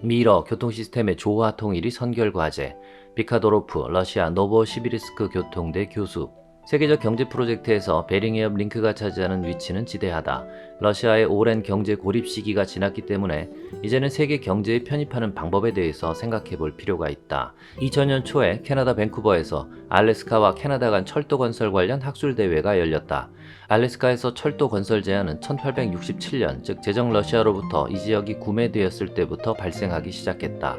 미러 교통시스템의 조화 통일이 선결과제, 비카도로프 러시아 노보시비르스크 교통대 교수. 세계적 경제 프로젝트에서 베링해협 링크가 차지하는 위치는 지대하다. 러시아의 오랜 경제 고립 시기가 지났기 때문에 이제는 세계 경제에 편입하는 방법에 대해서 생각해 볼 필요가 있다. 2000년 초에 캐나다 밴쿠버에서 알래스카와 캐나다 간 철도 건설 관련 학술 대회가 열렸다. 알래스카에서 철도 건설 제안은 1867년, 즉 제정 러시아로부터 이 지역이 구매되었을 때부터 발생하기 시작했다.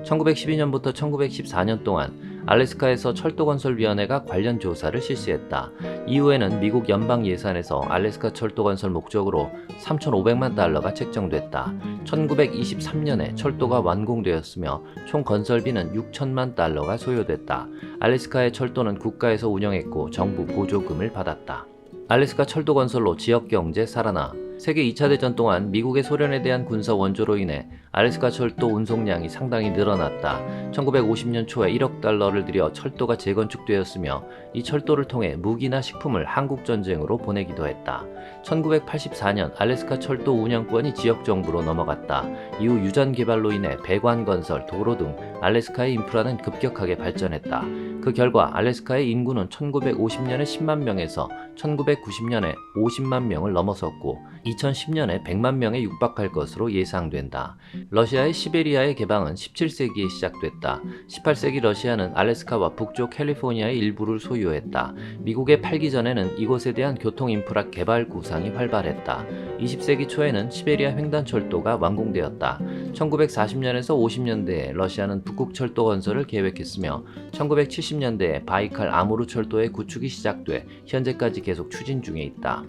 1912년부터 1914년 동안 알래스카에서 철도건설위원회가 관련 조사를 실시했다. 이후에는 미국 연방 예산에서 알래스카 철도 건설 목적으로 3,500만 달러가 책정됐다. 1923년에 철도가 완공되었으며 총 건설비는 6천만 달러가 소요됐다. 알래스카의 철도는 국가에서 운영했고 정부 보조금을 받았다. 알래스카 철도 건설로 지역 경제 살아나. 세계 2차 대전 동안 미국의 소련에 대한 군사 원조로 인해 알래스카 철도 운송량이 상당히 늘어났다. 1950년 초에 1억 달러를 들여 철도가 재건축되었으며 이 철도를 통해 무기나 식품을 한국 전쟁으로 보내기도 했다. 1984년 알래스카 철도 운영권이 지역 정부로 넘어갔다. 이후 유전 개발로 인해 배관 건설, 도로 등 알래스카의 인프라는 급격하게 발전했다. 그 결과 알래스카의 인구는 1950년에 10만 명에서 1990년에 50만 명을 넘어섰고 2010년에 100만 명에 육박할 것으로 예상된다. 러시아의 시베리아의 개방은 17세기에 시작됐다. 18세기 러시아는 알래스카와 북쪽 캘리포니아의 일부를 소유했다. 미국에 팔기 전에는 이곳에 대한 교통 인프라 개발 구상이 활발했다. 20세기 초에는 시베리아 횡단철도가 완공되었다. 1940년에서 50년대에 러시아는 북극철도 건설을 계획했으며 1970년대에 바이칼 아무르 철도의 구축이 시작돼 현재까지 계속 추진 중에 있다.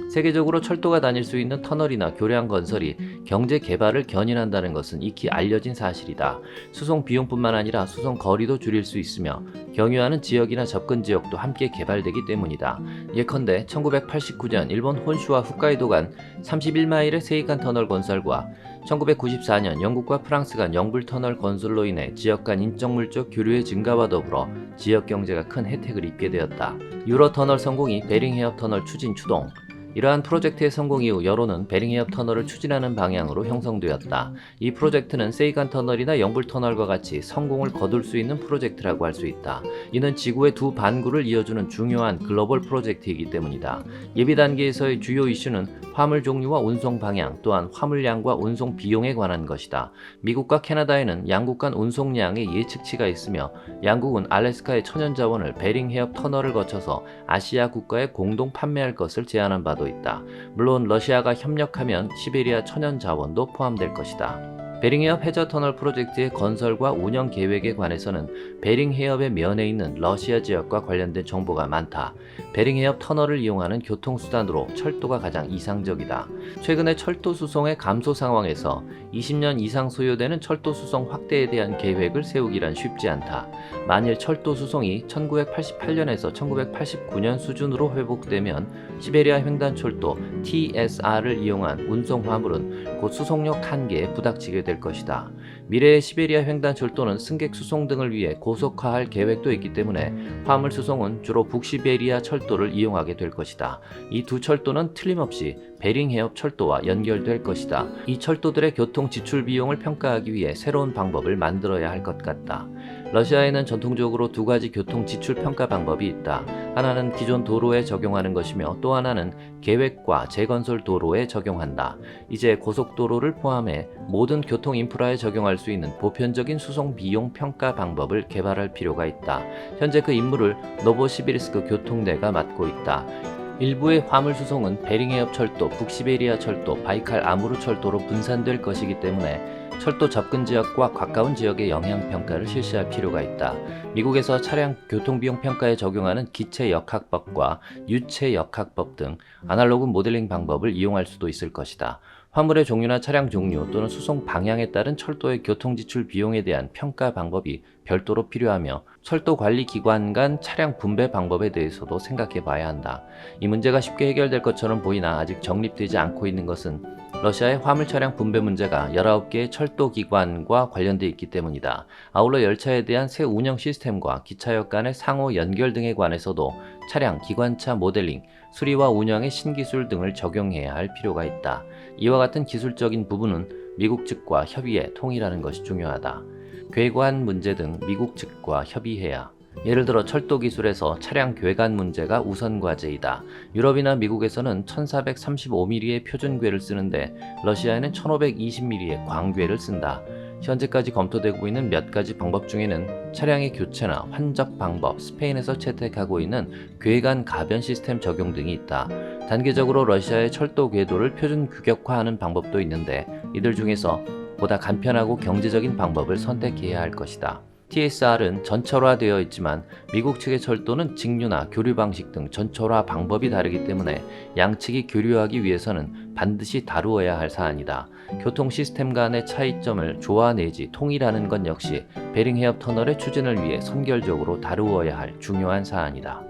세계적으로 철도가 다닐 수 있는 터널이나 교량 건설이 경제 개발을 견인한다는 것은 익히 알려진 사실이다. 수송 비용뿐만 아니라 수송 거리도 줄일 수 있으며 경유하는 지역이나 접근 지역도 함께 개발되기 때문이다. 예컨대 1989년 일본 혼슈와 홋카이도 간 31마일의 세이간 터널 건설과 1994년 영국과 프랑스 간 영불 터널 건설로 인해 지역 간 인적물적 교류의 증가와 더불어 지역 경제가 큰 혜택을 입게 되었다. 유로 터널 성공이 베링해협 터널 추진 추동. 이러한 프로젝트의 성공 이후 여론은 베링해협 터널을 추진하는 방향으로 형성되었다. 이 프로젝트는 세이간 터널이나 영불 터널과 같이 성공을 거둘 수 있는 프로젝트라고 할 수 있다. 이는 지구의 두 반구를 이어주는 중요한 글로벌 프로젝트이기 때문이다. 예비 단계에서의 주요 이슈는 화물 종류와 운송 방향, 또한 화물량과 운송 비용에 관한 것이다. 미국과 캐나다에는 양국 간 운송량의 예측치가 있으며 양국은 알래스카의 천연자원을 베링해협 터널을 거쳐서 아시아 국가에 공동 판매할 것을 제안한 바도 있다. 물론 러시아가 협력하면 시베리아 천연자원도 포함될 것이다. 베링해협 해저터널 프로젝트의 건설과 운영 계획에 관해서는 베링해협의 면에 있는 러시아 지역과 관련된 정보가 많다. 베링해협 터널을 이용하는 교통수단으로 철도가 가장 이상적이다. 최근의 철도 수송의 감소 상황에서 20년 이상 소요되는 철도 수송 확대에 대한 계획을 세우기란 쉽지 않다. 만일 철도 수송이 1988년에서 1989년 수준으로 회복되면 시베리아 횡단철도 TSR을 이용한 운송 화물은 곧 수송력 한계에 부닥치게 될 것이다. 미래의 시베리아 횡단철도는 승객 수송 등을 위해 고속화할 계획도 있기 때문에 화물 수송은 주로 북시베리아 철도를 이용하게 될 것이다. 이 두 철도는 틀림없이 베링해협 철도와 연결될 것이다. 이 철도들의 교통 지출 비용을 평가하기 위해 새로운 방법을 만들어야 할 것 같다. 러시아에는 전통적으로 두 가지 교통 지출 평가 방법이 있다. 하나는 기존 도로에 적용하는 것이며 또 하나는 계획과 재건설 도로에 적용한다. 이제 고속도로를 포함해 모든 교통 인프라에 적용할 수 있는 보편적인 수송 비용 평가 방법을 개발할 필요가 있다. 현재 그 임무를 노보시비르스크 교통대가 맡고 있다. 일부의 화물 수송은 베링해협 철도, 북시베리아 철도, 바이칼 아무르 철도로 분산될 것이기 때문에 철도 접근 지역과 가까운 지역의 영향 평가를 실시할 필요가 있다. 미국에서 차량 교통비용 평가에 적용하는 기체 역학법과 유체 역학법 등 아날로그 모델링 방법을 이용할 수도 있을 것이다. 화물의 종류나 차량 종류 또는 수송 방향에 따른 철도의 교통지출 비용에 대한 평가 방법이 별도로 필요하며 철도 관리 기관 간 차량 분배 방법에 대해서도 생각해 봐야 한다. 이 문제가 쉽게 해결될 것처럼 보이나 아직 정립되지 않고 있는 것은 러시아의 화물 차량 분배 문제가 19개의 철도 기관과 관련돼 있기 때문이다. 아울러 열차에 대한 새 운영 시스템과 기차역 간의 상호 연결 등에 관해서도 차량, 기관차 모델링, 수리와 운영의 신기술 등을 적용해야 할 필요가 있다. 이와 같은 기술적인 부분은 미국 측과 협의해 통일하는 것이 중요하다. 궤관 문제 등 미국 측과 협의해야. 예를 들어 철도 기술에서 차량 궤관 문제가 우선 과제이다. 유럽이나 미국에서는 1435mm의 표준궤를 쓰는데 러시아에는 1520mm의 광궤를 쓴다. 현재까지 검토되고 있는 몇 가지 방법 중에는 차량의 교체나 환적 방법, 스페인에서 채택하고 있는 궤관 가변 시스템 적용 등이 있다. 단계적으로 러시아의 철도 궤도를 표준 규격화하는 방법도 있는데 이들 중에서 보다 간편하고 경제적인 방법을 선택해야 할 것이다. TSR은 전철화되어 있지만 미국 측의 철도는 직류나 교류 방식 등 전철화 방법이 다르기 때문에 양측이 교류하기 위해서는 반드시 다루어야 할 사안이다. 교통 시스템 간의 차이점을 조화내지 통일하는 것 역시 베링해협 터널의 추진을 위해 선결적으로 다루어야 할 중요한 사안이다.